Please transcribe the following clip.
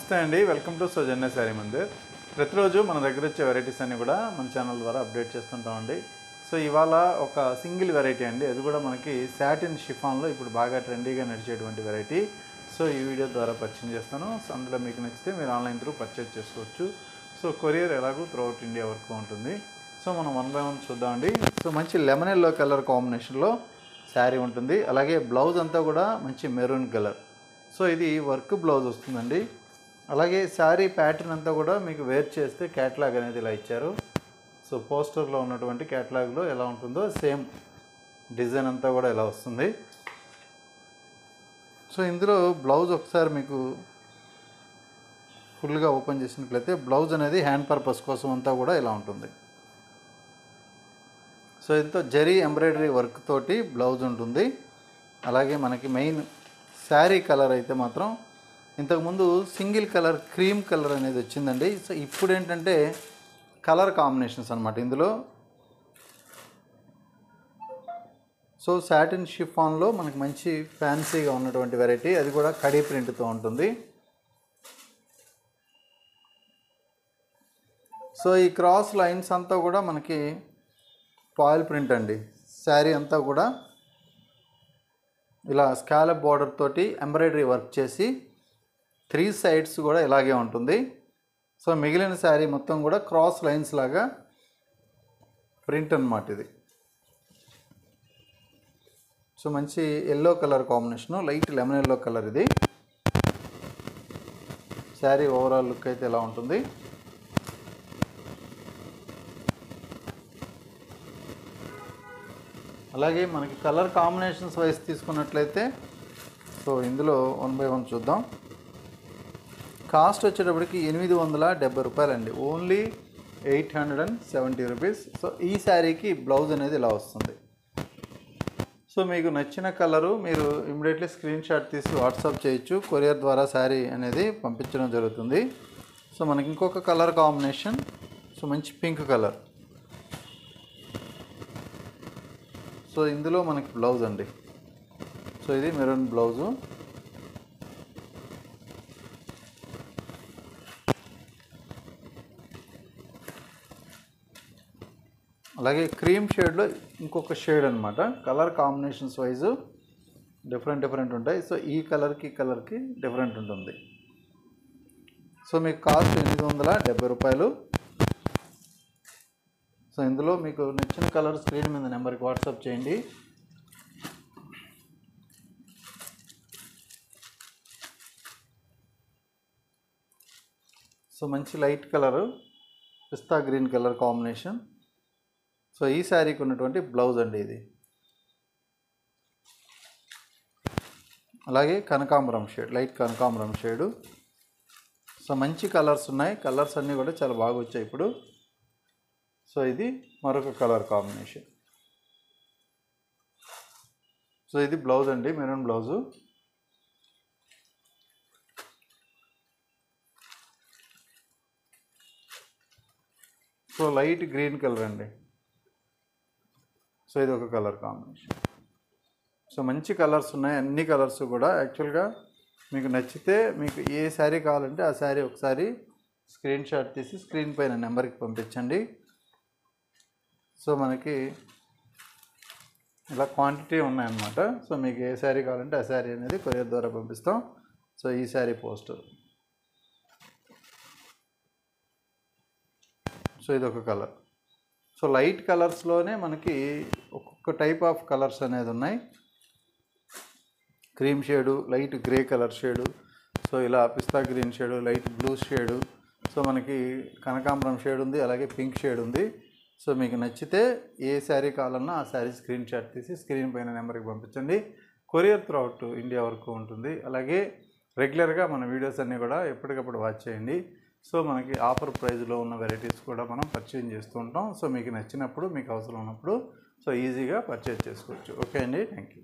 నమస్తే అండి, welcome to సౌజన్య శారీ మందిర్. ప్రతిరోజు మన దగ్గర వచ్చే వెరైటీస్ అన్నీ కూడా మన ఛానల్ ద్వారా అప్డేట్ చేస్తుంటామండి. సో ఇవాళ ఒక సింగిల్ వెరైటీ అండి, అది కూడా మనకి సాటిన్ షిఫాన్లో ఇప్పుడు బాగా ట్రెండీగా నడిచేటువంటి వెరైటీ. సో ఈ వీడియో ద్వారా పరిచయం చేస్తాను. సో అందులో మీకు నచ్చితే మీరు ఆన్లైన్ త్రూ పర్చేజ్ చేసుకోవచ్చు. సో కొరియర్ ఎలాగో త్రూఅవుట్ ఇండియా వరకు ఉంటుంది. సో మనం 1 by 1 చూద్దామండి. సో మంచి లెమన్ ఎల్లో కలర్ కాంబినేషన్లో శారీ ఉంటుంది. అలాగే బ్లౌజ్ అంతా కూడా మంచి మెరూన్ కలర్. సో ఇది వర్క్ బ్లౌజ్ వస్తుందండి. అలాగే శారీ ప్యాటర్న్ అంతా కూడా మీకు వేర్ చేస్తే క్యాటలాగ్ అనేది ఇలా ఇచ్చారు. సో పోస్టర్లో ఉన్నటువంటి క్యాటలాగ్లో ఎలా ఉంటుందో సేమ్ డిజైన్ అంతా కూడా ఇలా వస్తుంది. సో ఇందులో బ్లౌజ్ ఒకసారి మీకు ఫుల్గా ఓపెన్ చేసినట్లయితే బ్లౌజ్ అనేది హ్యాండ్ పర్పస్ కోసం అంతా కూడా ఇలా ఉంటుంది. సో ఇంతో జరీ ఎంబ్రాయిడరీ వర్క్ తోటి బ్లౌజ్ ఉంటుంది. అలాగే మనకి మెయిన్ శారీ కలర్ అయితే మాత్రం ఇంతకుముందు సింగిల్ కలర్ క్రీమ్ కలర్ అనేది వచ్చిందండి. సో ఇప్పుడు ఏంటంటే కలర్ కాంబినేషన్స్ అనమాట ఇందులో. సో సాటిన్ షిఫాన్లో మనకి మంచి ఫ్యాన్సీగా ఉన్నటువంటి వెరైటీ, అది కూడా కడీ ప్రింట్తో ఉంటుంది. సో ఈ క్రాస్ లైన్స్ అంతా కూడా మనకి ఫాయిల్ ప్రింట్ అండి. శారీ అంతా కూడా ఇలా స్కాలప్ బార్డర్ తోటి ఎంబ్రాయిడరీ వర్క్ చేసి 3 sides కూడా ఇలాగే ఉంటుంది. సో మిగిలిన శారీ మొత్తం కూడా క్రాస్ లైన్స్ లాగా ప్రింట్ అన్నమాట ఇది. సో మంచి yellow colour combination, light lemon yellow colour ఇది. శారీ ఓవరాల్ లుక్ అయితే ఎలా ఉంటుంది. అలాగే మనకి కలర్ కాంబినేషన్స్ వైజ్ తీసుకున్నట్లయితే సో ఇందులో 1 by 1 చూద్దాం. కాస్ట్ వచ్చేటప్పటికి 870 రూపాయలండి, ఓన్లీ 870 రూపీస్. సో ఈ శారీకి బ్లౌజ్ అనేది ఇలా వస్తుంది. సో మీకు నచ్చిన కలరు మీరు ఇమ్మీడియట్లీ స్క్రీన్ షాట్ తీసి వాట్సాప్ చేయొచ్చు. కొరియర్ ద్వారా శారీ అనేది పంపించడం జరుగుతుంది. సో మనకి ఇంకొక కలర్ కాంబినేషన్, సో మంచి పింక్ కలర్. సో ఇందులో మనకి బ్లౌజ్ అండి. సో ఇది మెరూన్ బ్లౌజు. అలాగే క్రీమ్ షేడ్లో ఇంకొక షేడ్ అనమాట. కలర్ కాంబినేషన్స్ వైజు డిఫరెంట్ ఉంటాయి. సో ఈ కలర్కి డిఫరెంట్ ఉంటుంది. సో మీకు కాస్ట్ 870 రూపాయలు. సో ఇందులో మీకు నచ్చిన కలర్ స్క్రీన్ మీద నెంబర్కి వాట్సాప్ చేయండి. సో మంచి లైట్ కలరు, పిస్తా గ్రీన్ కలర్ కాంబినేషన్. సో ఈ శారీకి ఉన్నటువంటి బ్లౌజ్ అండి ఇది. అలాగే కనకాంబరం షేడ్, లైట్ కనకాంబరం షేడు. సో మంచి కలర్స్ ఉన్నాయి, కలర్స్ అన్నీ కూడా చాలా బాగా వచ్చాయి ఇప్పుడు. సో ఇది మరొక కలర్ కాంబినేషన్. సో ఇది బ్లౌజ్ అండి, maroon blouse. So light green colour అండి. సో ఇది ఒక కలర్ కాంబినేషన్. సో మంచి కలర్స్ ఉన్నాయి, అన్ని కలర్స్ కూడా. యాక్చువల్గా మీకు నచ్చితే మీకు ఏ శారీ కావాలంటే ఆ శారీ ఒకసారి స్క్రీన్ షాట్ తీసి స్క్రీన్ పైన నెంబర్కి పంపించండి. సో మనకి ఇలా క్వాంటిటీ ఉన్నాయన్నమాట. సో మీకు ఏ శారీ కావాలంటే ఆ శారీ అనేది కొరియర్ ద్వారా పంపిస్తాం. సో ఈ శారీ పోస్టర్. సో ఇది ఒక కలర్. సో లైట్ కలర్స్లోనే మనకి ఒక్కొక్క టైప్ ఆఫ్ కలర్స్ అనేది ఉన్నాయి. Cream shade, light grey colour shade, so ఇలా పిస్తా green shade, light blue shade, so మనకి కనకాంబరం షేడ్ ఉంది, అలాగే పింక్ షేడ్ ఉంది. సో మీకు నచ్చితే ఏ శారీ కావాలన్నా ఆ శారీ స్క్రీన్ షాట్ తీసి స్క్రీన్ పైన నెంబర్కి పంపించండి. కొరియర్ త్రూఅవుట్ ఇండియా వరకు ఉంటుంది. అలాగే రెగ్యులర్గా మన వీడియోస్ అన్నీ కూడా ఎప్పటికప్పుడు వాచ్ చేయండి. సో మనకి ఆఫర్ ప్రైజ్లో ఉన్న వెరైటీస్ కూడా మనం పర్చేజ్ చేస్తూ ఉంటాం. సో మీకు నచ్చినప్పుడు, మీకు అవసరం ఉన్నప్పుడు సో ఈజీగా పర్చేజ్ చేసుకోవచ్చు. ఓకే అండి, థ్యాంక్ యూ.